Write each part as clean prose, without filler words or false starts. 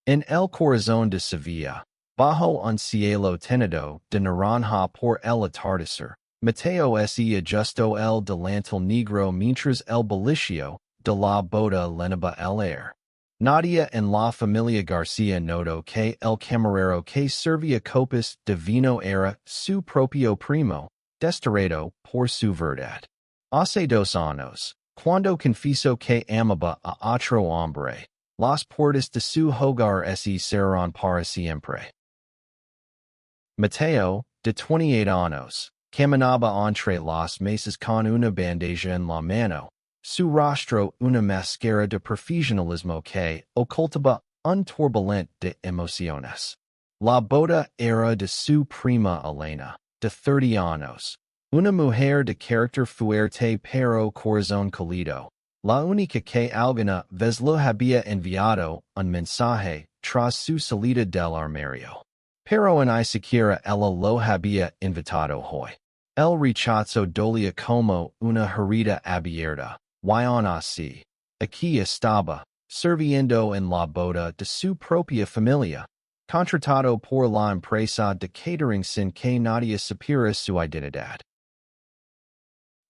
En el corazón de Sevilla, bajo un cielo teñido de naranja por el atardecer, Mateo se ajustó el delantal negro mientras el bullicio de la boda llenaba el aire. Nadia en la familia García notó que el camarero que servía copas de vino era su propio primo, desterrado por su verdad. Hace 2 años, cuando confesó que amaba a otro hombre, las puertas de su hogar se cerraron para siempre. Mateo, de 28 años, caminaba entre las mesas con una bandeja en la mano, su rostro una máscara de profesionalismo que ocultaba un turbulent de emociones. La boda era de su prima Elena, de 30 años, una mujer de carácter fuerte pero corazón cálido, la única que alguna vez lo había enviado un mensaje tras su salida del armario. Pero ni siquiera ella lo había invitado hoy. El rechazo dolía como una herida abierta, y aún así, aquí estaba, sirviendo en la boda de su propia familia, contratado por la empresa de catering sin que nadie supiera su identidad.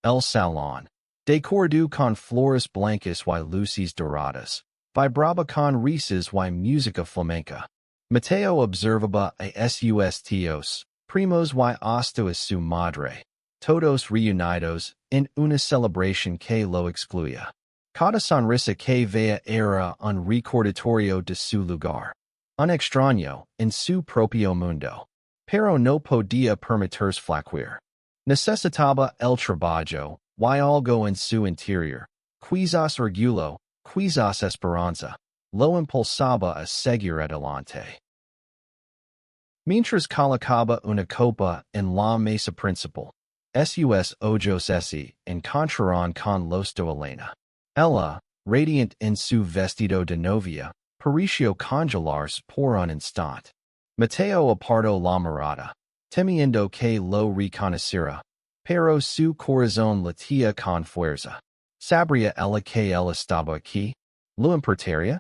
El salón, decorado con flores blancas y luces doradas, vibraba con risas y música flamenca. Mateo observaba a sus tíos, primos y hasta a su madre, todos reunidos en una celebración que lo excluía. Cada sonrisa que veía era un recordatorio de su lugar, un extraño en su propio mundo, pero no podía permitirse flaquear. Necesitaba el trabajo y algo en su interior, quizás orgullo, quizás esperanza, lo impulsaba a seguir adelante. Mientras colocaba una copa en la mesa principal, sus ojos se encontraron con los de Elena. Ella, radiant en su vestido de novia, pareció congelarse por un instante. Mateo apartó la mirada, temiendo que lo reconociera, pero su corazón latía con fuerza. ¿Sabría ella que él estaba aquí? ¿Lo importaría?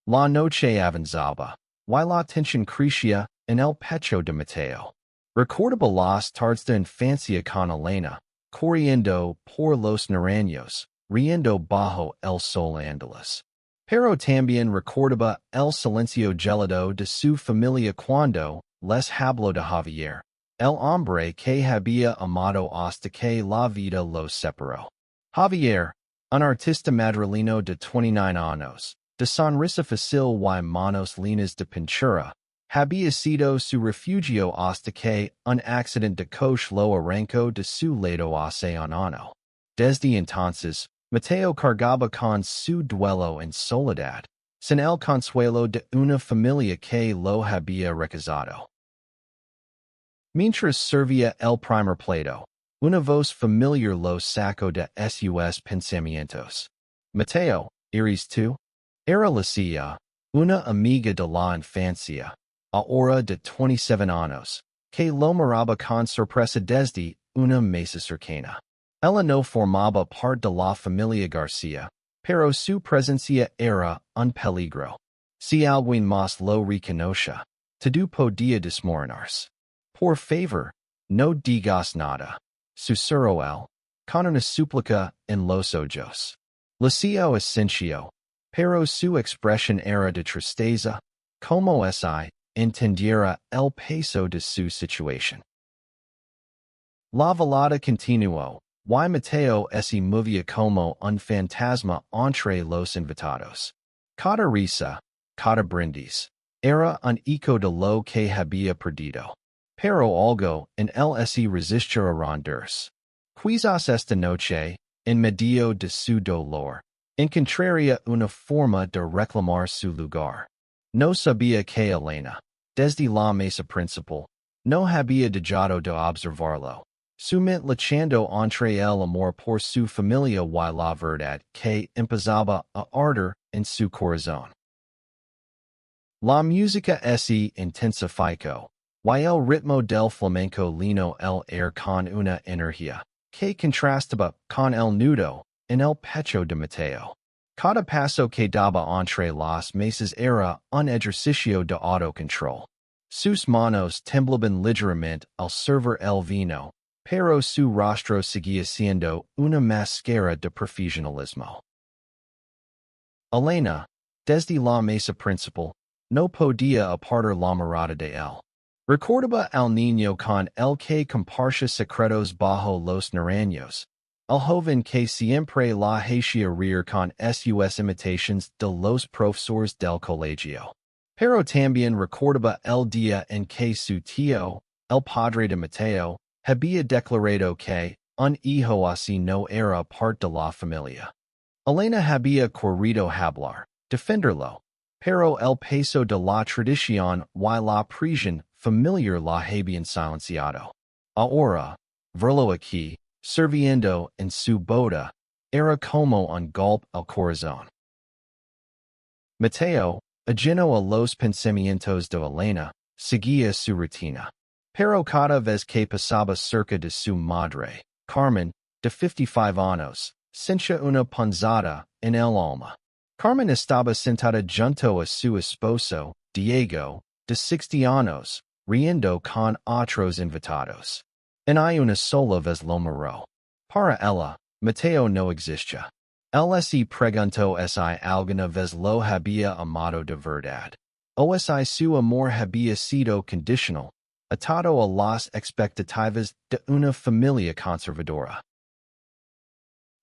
La noche avanzaba, y la tensión crecía en el pecho de Mateo. Recordaba las tardes de infancia con Elena, corriendo por los naranjos, riendo bajo el sol andaluz. Pero también recordaba el silencio gélido de su familia cuando les habló de Javier, el hombre que había amado hasta que la vida los separó. Javier, un artista madrileño de 29 años, de sonrisa fácil y manos linas de pintura, había sido su refugio hasta que un accidente de coche lo arrancó de su lado hace un año. Desde entonces, Mateo cargaba con su duelo en soledad, sin el consuelo de una familia que lo había rechazado. Mientras servía el primer plato, una voz familiar lo sacó de sus pensamientos. Mateo, ¿eres tú? Era Lucia, una amiga de la infancia, ahora de 27 años, que lo miraba con sorpresa desde una mesa cercana. Ella no formaba parte de la familia García, pero su presencia era un peligro. Si alguien más lo reconocía, todo podía desmoronarse. Por favor, no digas nada, susurró él, con una súplica en los ojos. Lucia asintió, pero su expresión era de tristeza, como si entendiera el peso de su situación. La velada continuó, y Mateo se movía como un fantasma entre los invitados. Cada risa, cada brindis, era un eco de lo que había perdido. Pero algo en él se resistía a rendirse. Quizás esta noche, en medio de su dolor, encontraría una forma de reclamar su lugar. No sabía que Elena, desde la mesa principal, no había dejado de observarlo, sumamente luchando entre el amor por su familia y la verdad que empezaba a arder en su corazón. La música se intensificó, y el ritmo del flamenco llenó el aire con una energía que contrastaba con el nudo en el pecho de Mateo. Cada paso que daba entre las mesas era un ejercicio de autocontrol. Sus manos temblaban ligeramente al servir el vino, pero su rostro seguía siendo una máscara de profesionalismo. Elena, desde la mesa principal, no podía apartar la mirada de él. Recordaba al niño con el que compartía secretos bajo los naranjos, el joven que siempre la hacía reír con sus imitaciones de los profesores del colegio. Pero también recordaba el día en que su tío, el padre de Mateo, había declarado que un hijo así no era parte de la familia. Elena había querido hablar, defenderlo, pero el peso de la tradición y la prisión familiar la habían silenciado. Ahora, verlo aquí, sirviendo en su boda, era como un golpe al corazón. Mateo, ajeno a los pensamientos de Elena, seguía su rutina. Pero cada vez que pasaba cerca de su madre, Carmen, de 55 años, sentía una punzada en el alma. Carmen estaba sentada junto a su esposo, Diego, de 60 años, riendo con otros invitados. En una sola vez lo miró. Para ella, Mateo no existía. Él se preguntó si alguna vez lo había amado de verdad, o si su amor había sido condicional, atado a las expectativas de una familia conservadora.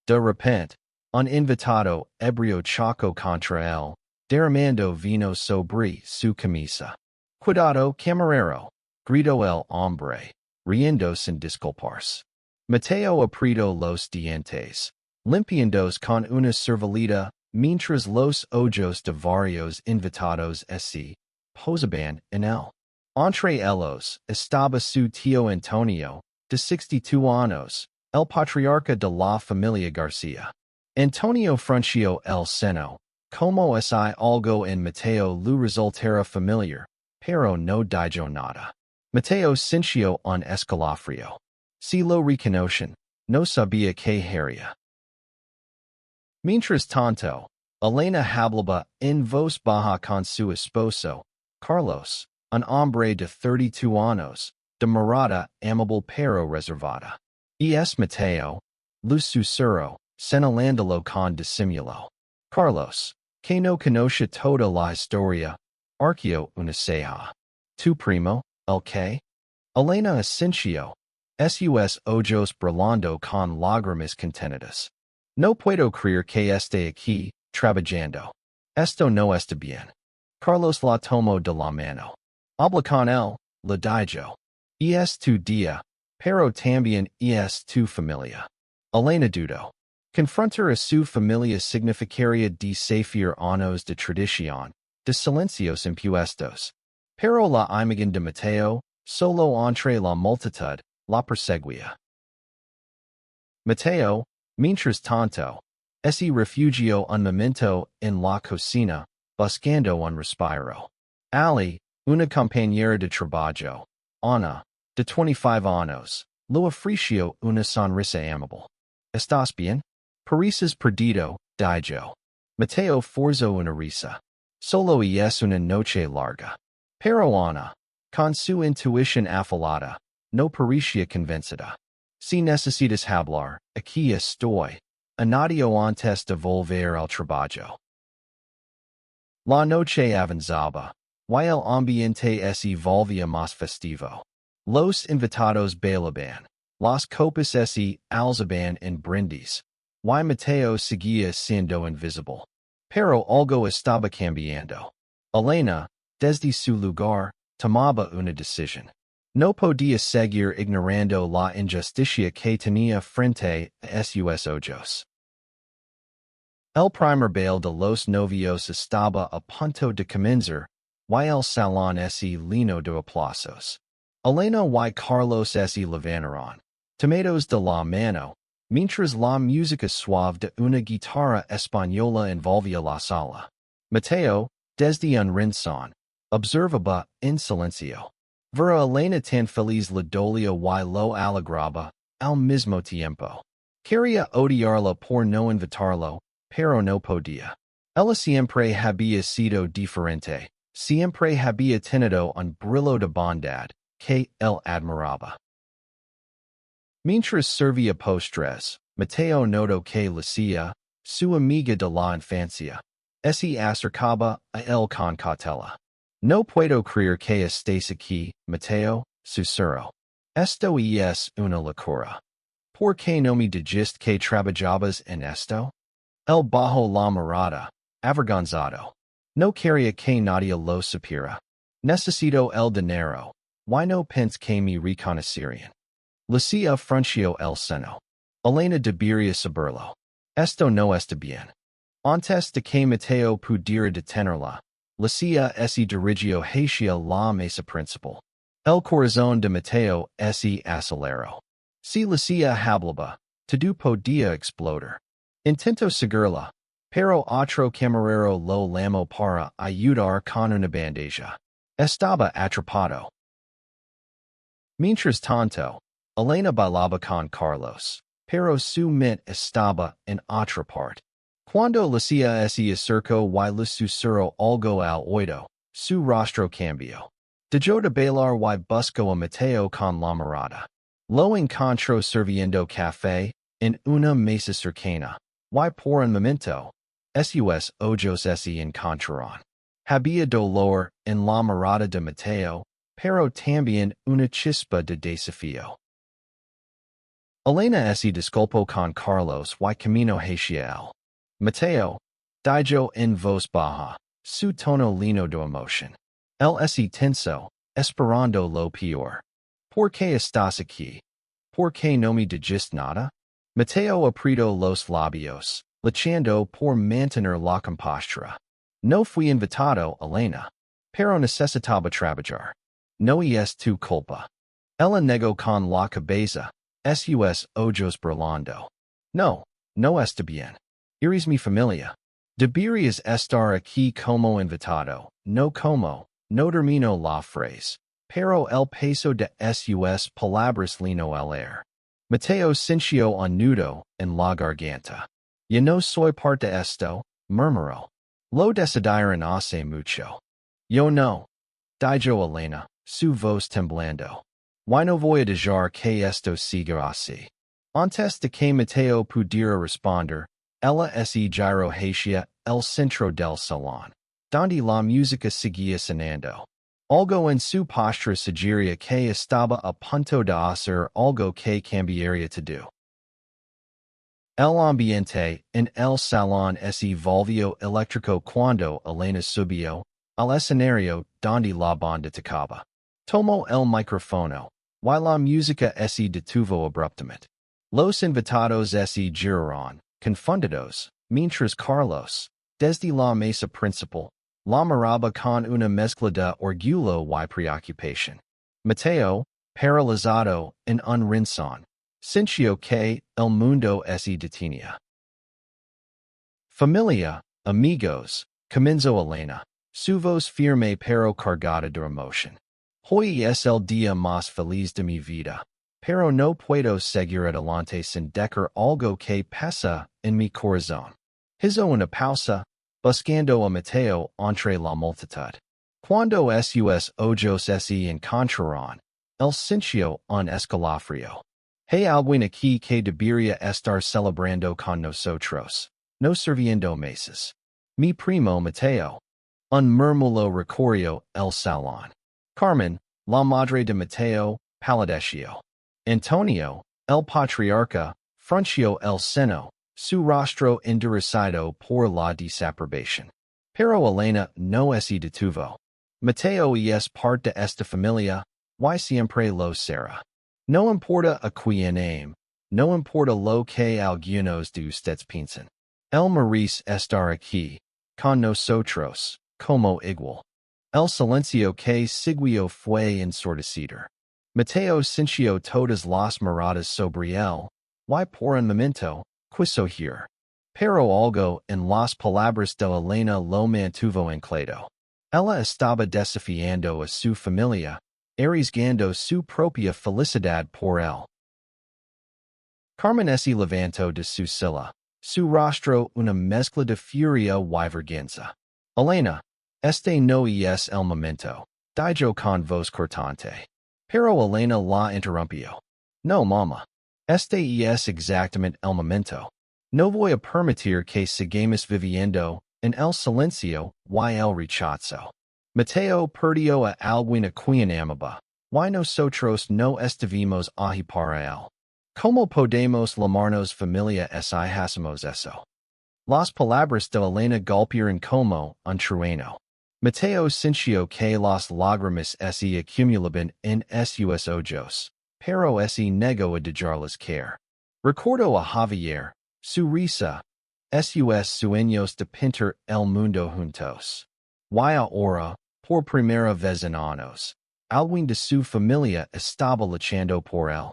De repente, un invitado ebrio chocó contra él, derramando vino sobre su camisa. Cuidado, camarero, gritó el hombre, riendo sin disculparse. Mateo apretó los dientes, limpiándolos con una servileta, mientras los ojos de varios invitados se posaban en él. Entre ellos estaba su tío Antonio, de 62 años, el patriarca de la familia García. Antonio frunció el seno, como si algo en Mateo le resultara familiar, pero no dijo nada. Mateo sintió un escalofrío. Si lo reconocen, no sabía qué haría. Mientras tanto, Elena hablaba en voz baja con su esposo, Carlos, un hombre de 32 años, de mirada amable pero reservada. Y es Mateo, lo susurró, señalándolo con disimulo. Carlos, que no conoce toda la historia, arqueó una ceja. Tu primo, el que? Elena asintió, sus ojos brillando con lágrimas contenidas. No puedo creer que esté aquí, trabajando. Esto no está bien. Carlos la tomó de la mano. Habla con él, le dijo. Y es tu día, pero también es tu familia. Elena dudó. Confrontar a su familia significaría desafiar años de tradición, de silencios impuestos. Pero la imagen de Mateo, solo entre la multitud, la perseguía. Mateo, mientras tanto, se refugió un momento en la cocina, buscando un respiro. Ali, una compañera de trabajo, Ana, de 25 años, lo ofreció una sonrisa amable. ¿Estás bien? Pareces perdido, dijo. Mateo forzó una risa. Solo es una noche larga. Pero Ana, con su intuición afilada, no parecía convencida. Si necesitas hablar, aquí estoy. Añadió antes de volver al trabajo. La noche avanzaba, y el ambiente se volvía más festivo. Los invitados bailaban, las copas se alzaban en brindis, y Mateo seguía siendo invisible. Pero algo estaba cambiando. Elena, desde su lugar, tomaba una decisión. No podía seguir ignorando la injusticia que tenía frente a sus ojos. El primer baile de los novios estaba a punto de comenzar, y el salón se lleno de aplausos. Elena y Carlos se levantaron, tomados de la mano, mientras la música suave de una guitarra española envolvía la sala. Mateo, desde un rincón, observaba en silencio. Ver a Elena tan feliz le dolía y lo alegraba, al mismo tiempo. Quería odiarla por no invitarlo, pero no podía. Ella siempre había sido diferente, siempre había tenido un brillo de bondad que él admiraba. Mientras servía postres, Mateo notó que Lucia, su amiga de la infancia, se acercaba a él con cautela. No puedo creer que estés aquí, Mateo, susurró. Esto es una locura. ¿Por qué no me dijiste que trabajabas en esto? Él bajó la mirada, avergonzado. No quería que nadie lo supiera. Necesito el dinero. Why no pensé que me reconocieran? Lucia frunció el seno. Elena debería saberlo. Esto no está bien. Antes de que Mateo pudiera detenerla, Lucia se dirigió hacia la mesa principal. El corazón de Mateo se aceleró. Si Lucia hablaba, todo podía explotar. Intentó seguirla, pero otro camarero lo llamó para ayudar con una bandeja. Estaba atrapado. Mientras tanto, Elena bailaba con Carlos, pero su mente estaba en otra parte. Cuando Lucia se acercó y le susurró algo al oído, su rostro cambió. Dejó de bailar y buscó a Mateo con la mirada. Lo encontró sirviendo café en una mesa cercana, y por un momento, sus ojos se encontraron. Había dolor en la mirada de Mateo, pero también una chispa de desafío. Elena se disculpó con Carlos y camino hacia él. Mateo, dijo en voz baja, su tono lleno de emoción. Él se tensó, esperando lo peor. ¿Por qué estás aquí? ¿Por qué no me dijiste nada? Mateo apretó los labios, luchando por mantener la compostura. No fui invitado, Elena, pero necesitaba trabajar. No es tu culpa. Ella negó con la cabeza, sus ojos brillando. No, no está bien. Eres mi familia. Deberías estar aquí como invitado, no como, no termino la frase, pero el peso de sus palabras llenó el aire. Mateo sintió un nudo en la garganta. Yo no soy parte de esto, murmuró. Lo decidieron hace mucho. Yo no, dijo Elena, su voz temblando. Y no voy a dejar que esto siga así. Antes de que Mateo pudiera responder, ella se giró hacia el centro del salón, donde la música seguía sonando. Algo en su postura sugería que estaba a punto de hacer algo que cambiaría todo. El ambiente en el salón se volvió eléctrico cuando Elena subió al escenario donde la banda tocaba. Tomó el micrófono, y la música se detuvo abruptamente. Los invitados se giraron, confundidos, mientras Carlos, desde la mesa principal, la miraba con una mezcla de orgullo y preocupación. Mateo, paralizado en un rincón, sintió que el mundo se detenía. Familia, amigos, comenzó Elena, su voz firme pero cargada de emoción. Hoy es el día más feliz de mi vida, pero no puedo seguir adelante sin dejar algo que pesa en mi corazón. Hizo una pausa, buscando a Mateo entre la multitud. Cuando sus ojos se encontraron, él sintió un escalofrío. Hay alguien aquí que debería estar celebrando con nosotros, no sirviendo mesas. Mi primo Mateo. Un murmullo recorrió el salón. Carmen, la madre de Mateo, palideció. Antonio, el patriarca, frunció el seno, su rostro endurecado por la desaprobación. Pero Elena no se detuvo. Mateo es parte de esta familia, y siempre lo será. No importa a quién ame, no importa lo que algunos de ustedes piensen. El merece estar aquí, con nosotros, como igual. El silencio que siguió fue ensordecido. Mateo sintió todas las miradas sobre él, y por un momento, quiso oír. Pero algo en las palabras de Elena lo mantuvo anclado. Ella estaba desafiando a su familia, arriesgando su propia felicidad por él. Carmen se levantó de su silla, su rostro una mezcla de furia y vergüenza. Elena, este no es el momento. Dijo con voz cortante. Pero Elena la interrumpió. No, mamá. Este es exactamente el momento. No voy a permitir que sigamos viviendo en el silencio y el rechazo. Mateo perdió a alguna quien amaba. Y nosotros no estuvimos ahí para él. ¿Cómo podemos llamarnos familia si hacemos eso? Las palabras de Elena golpearon como un trueno. Mateo sintió que las lágrimas se acumulaban en sus ojos, pero se negó a dejarlas caer. Recordó a Javier, su risa, sus sueños de pintar el mundo juntos. Y ahora, por primera vez en años, alguien de su familia estaba luchando por él.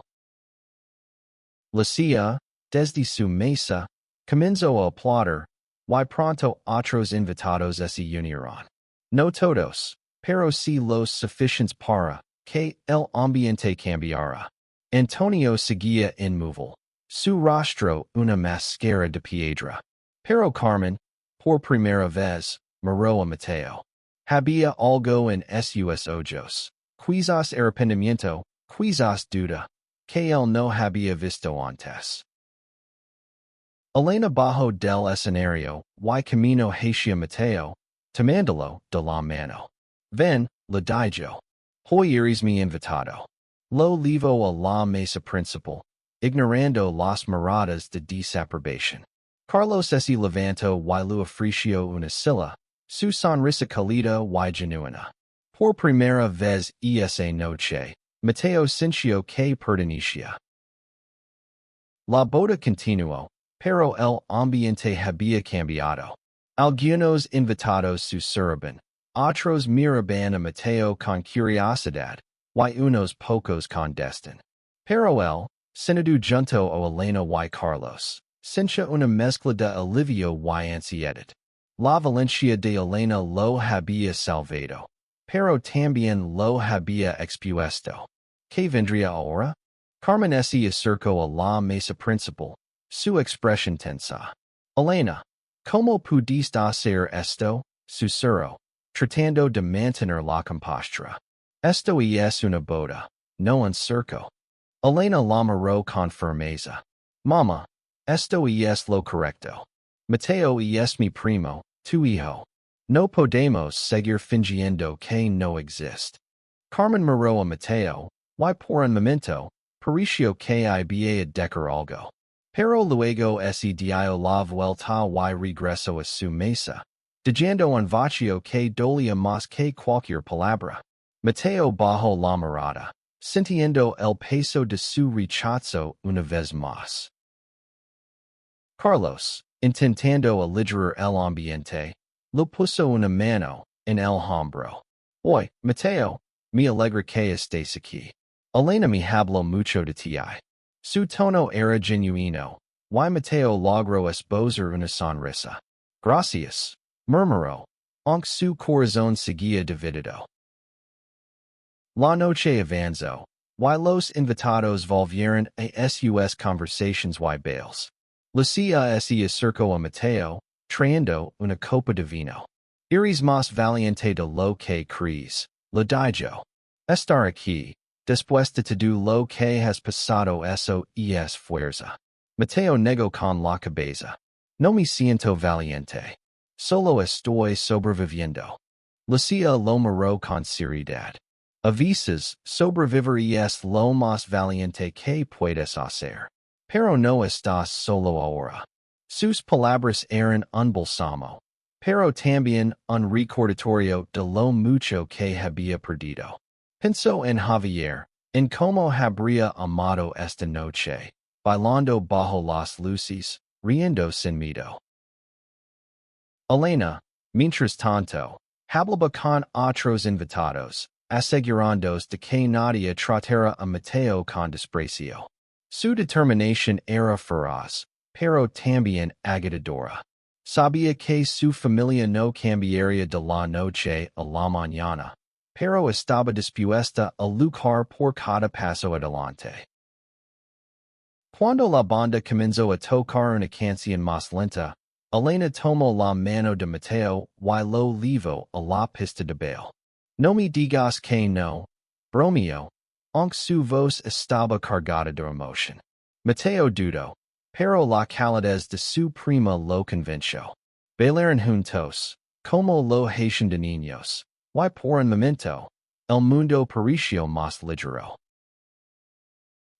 Lucia, desde su mesa, comenzó a aplaudir, y pronto otros invitados se unieron. No todos, pero sí los suficientes para que el ambiente cambiara. Antonio seguía inmóvil, su rostro una máscara de piedra. Pero Carmen, por primera vez, miró a Mateo. Había algo en sus ojos, quizás arrepentimiento, quizás duda, que él no había visto antes. Elena bajó del escenario y camino hacia Mateo, tomándolo de la mano. Ven, le dijo. Hoy eres mi invitado. Lo llevo a la mesa principal, ignorando las miradas de desaprobación. Carlos se levantó y le ofreció una silla, su sonrisa cálida y genuina. Por primera vez esa noche, Mateo sintió que pertenecía. La boda continuó, pero el ambiente había cambiado. Algunos invitados susurraban, otros miraban a Mateo con curiosidad, y unos pocos con desdén. Pero él, sentado junto a Elena y Carlos, sentía una mezcla de alivio y ansiedad. La valencia de Elena lo había salvado, pero también lo había expuesto. ¿Qué vendría ahora? Carmen se acercó a la mesa principal, su expresión tensa. Elena, ¿cómo pudiste hacer esto? Susurró, tratando de mantener la compostura. Esto es una boda, no un circo. Elena la miró con firmeza. Mamá, esto es lo correcto. Mateo es mi primo, tu hijo. No podemos seguir fingiendo que no existe. Carmen miró a Mateo, y por un momento, pareció que había decir algo. Pero luego se dio la vuelta y regresó a su mesa, diciendo un vacío que dolía más que cualquier palabra. Mateo bajó la mirada, sintiendo el peso de su rechazo una vez más. Carlos, intentando aligerar el ambiente, le puso una mano en el hombro. Hoy, Mateo, me alegra que estés aquí. Elena me habló mucho de ti. Su tono era genuino, y Mateo logró esbozar una sonrisa. Gracias, murmuró, aunque su corazón seguía dividido. La noche avanzó, y los invitados volvieron a sus conversations y bailes. Lucia se acercó a Mateo, trayendo una copa de vino. Eres más valiente de lo que crees, le dijo. Estar aquí, después de todo lo que has pasado eso es fuerza. Mateo negó con la cabeza. No me siento valiente. Solo estoy sobreviviendo. Lucia lo miró con seriedad. A veces, sobrevivir es lo más valiente que puedes hacer. Pero no estás solo ahora. Sus palabras eran un bálsamo, pero también un recordatorio de lo mucho que había perdido. Pensó en Javier, en cómo habría amado esta noche, bailando bajo las luces, riendo sin miedo. Elena, mientras tanto, hablaba con otros invitados, asegurándose de que nadie tratara a Mateo con desprecio. Su determinación era feroz, pero también agitadora. Sabía que su familia no cambiaría de la noche a la mañana, pero estaba dispuesta a luchar por cada paso adelante. Cuando la banda comenzó a tocar una canción más lenta, Elena tomó la mano de Mateo y lo llevó a la pista de baile. No me digas que no, bromeo, aunque su voz estaba cargada de emoción. Mateo dudó, pero la calidez de su prima lo convenció. Bailaron juntos, como lo hacían de niños, y por un momento, el mundo pareció más ligero.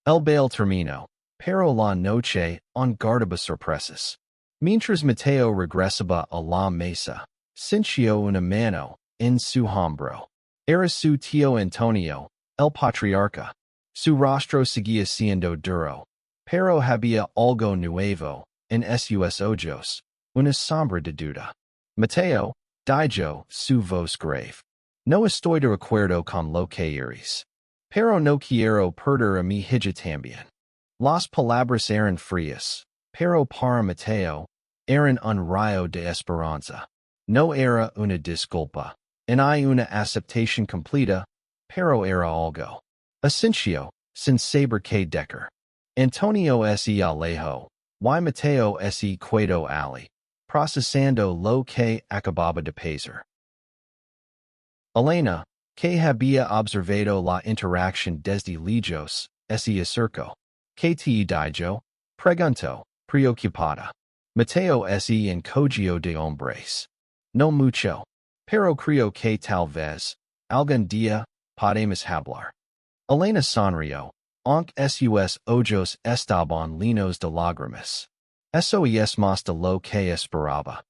El baile terminó, pero la noche guardaba sorpresas. Mientras Mateo regresaba a la mesa, sintió una mano en su hombro. Era su tío Antonio, el patriarca. Su rostro seguía siendo duro, pero había algo nuevo en sus ojos, una sombra de duda. Mateo, dijo su voz grave. No estoy de acuerdo con lo que eres. Pero no quiero perder a mi hija también. Las palabras eran frías, pero para Mateo, eran un rayo de esperanza. No era una disculpa, ni una aceptación completa, pero era algo. Asincio, sin saber qué decir. Antonio se alejó, y Mateo se quedó allí, procesando lo que acababa de pasar. Elena, que había observado la interacción desde lejos, se acercó. ¿Qué te dijo? Preguntó, preocupada. Mateo se encogió de hombres. No mucho, pero creo que tal vez, algún día, podemos hablar. Elena sonrió, aunque sus ojos estaban llenos de lágrimas. Eso es más de lo que esperaba.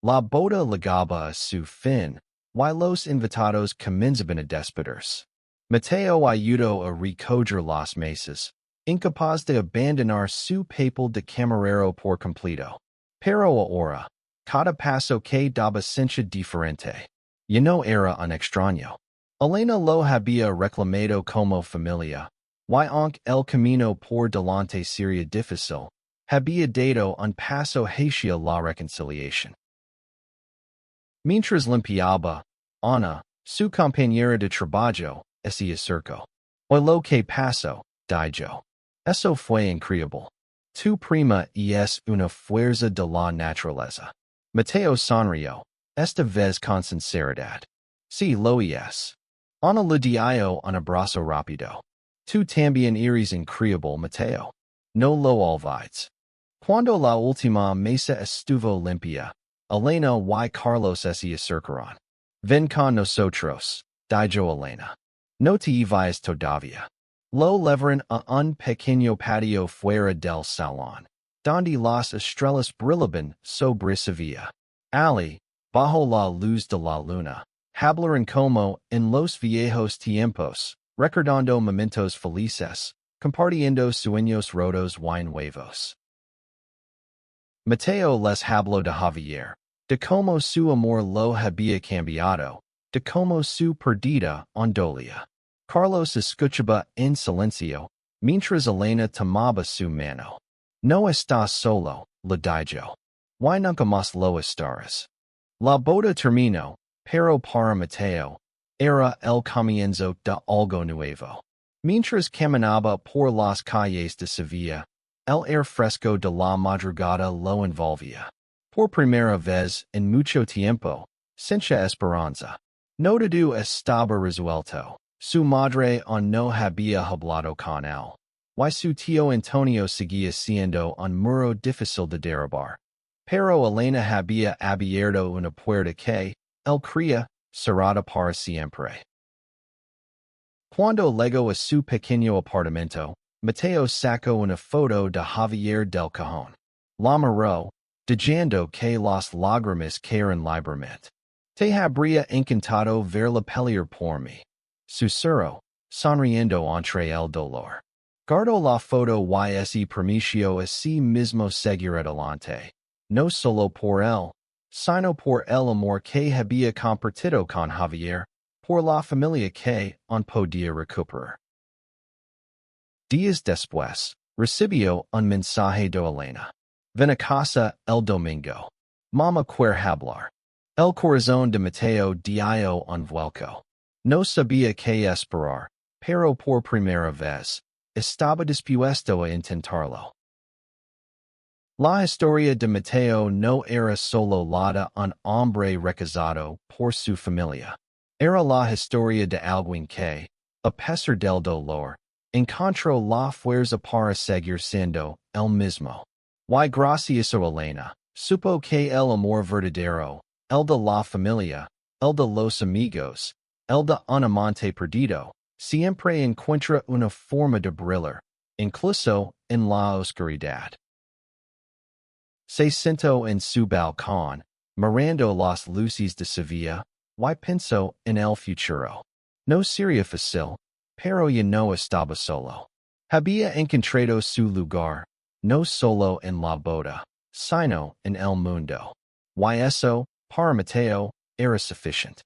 La boda llegaba a su fin, y los invitados comenzaban a despedirse. Mateo ayudó a recoger las mesas, incapaz de abandonar su papel de camarero por completo. Pero ahora, cada paso que daba sentia diferente. Ya no era un extraño. Elena lo había reclamado como familia, y aunque el camino por delante sería difícil, había dado un paso hacia la reconciliación. Mientras limpiaba, Ana, su compañera de trabajo, se acercó. O lo que pasó, dijo. Eso fue increíble. Tu prima es una fuerza de la naturaleza. Mateo sonrió, esta vez con sinceridad. Sí lo es. Ana le dio un abrazo rápido. Tu también eres increíble, Mateo. No lo olvides. Cuando la última mesa estuvo limpia, Elena y Carlos se acercaron. Ven con nosotros, dijo Elena. No te vayas todavía. Lo llevaron a un pequeño patio fuera del salón, donde las estrellas brillaban sobre Sevilla. Ali, bajo la luz de la luna, hablaron como en los viejos tiempos, recordando momentos felices, compartiendo sueños rotos y nuevos. Mateo les habló de Javier, de cómo su amor lo había cambiado, de cómo su perdida dolía. Carlos escuchaba en silencio, mientras Elena tomaba su mano. No estás solo, le dijo. Y nunca más lo estarás. La boda terminó, pero para Mateo, era el comienzo de algo nuevo. Mientras caminaba por las calles de Sevilla, el aire fresco de la madrugada lo envolvía. Por primera vez en mucho tiempo, sentía esperanza. No todo estaba resuelto. Su madre aún no había hablado con él. Y su tío Antonio seguía siendo un muro difícil de derribar. Pero Elena había abierto una puerta que, él creía, cerrada para siempre. Cuando llegó a su pequeño apartamento, Mateo sacó una foto de Javier del cajón. La miró, diciendo que las lágrimas caeron libremente. Te habría encantado verla pelear por mí. Susurró, sonriendo entre el dolor. Guardó la foto y se permitió a sí mismo seguir adelante. No solo por él, sino por el amor que había compartido con Javier, por la familia que aún podía recuperar. Días después, recibió un mensaje de Elena. Ven a casa el domingo. Mamá quiere hablar. El corazón de Mateo dio un vuelco. No sabía qué esperar, pero por primera vez, estaba dispuesto a intentarlo. La historia de Mateo no era solo lada un hombre recasado por su familia. Era la historia de alguien que, a pesar del dolor, encontró la fuerza para seguir siendo el mismo. Y gracias a Elena, supo que el amor verdadero, el de la familia, el de los amigos, el de un amante perdido, siempre encuentra una forma de brillar, incluso en la oscuridad. Se sentó en su balcón, mirando las luces de Sevilla, y pensó en el futuro. No sería fácil, pero ya no estaba solo. Había encontrado su lugar, no solo en la boda, sino en el mundo. Y eso, para Mateo, era suficiente.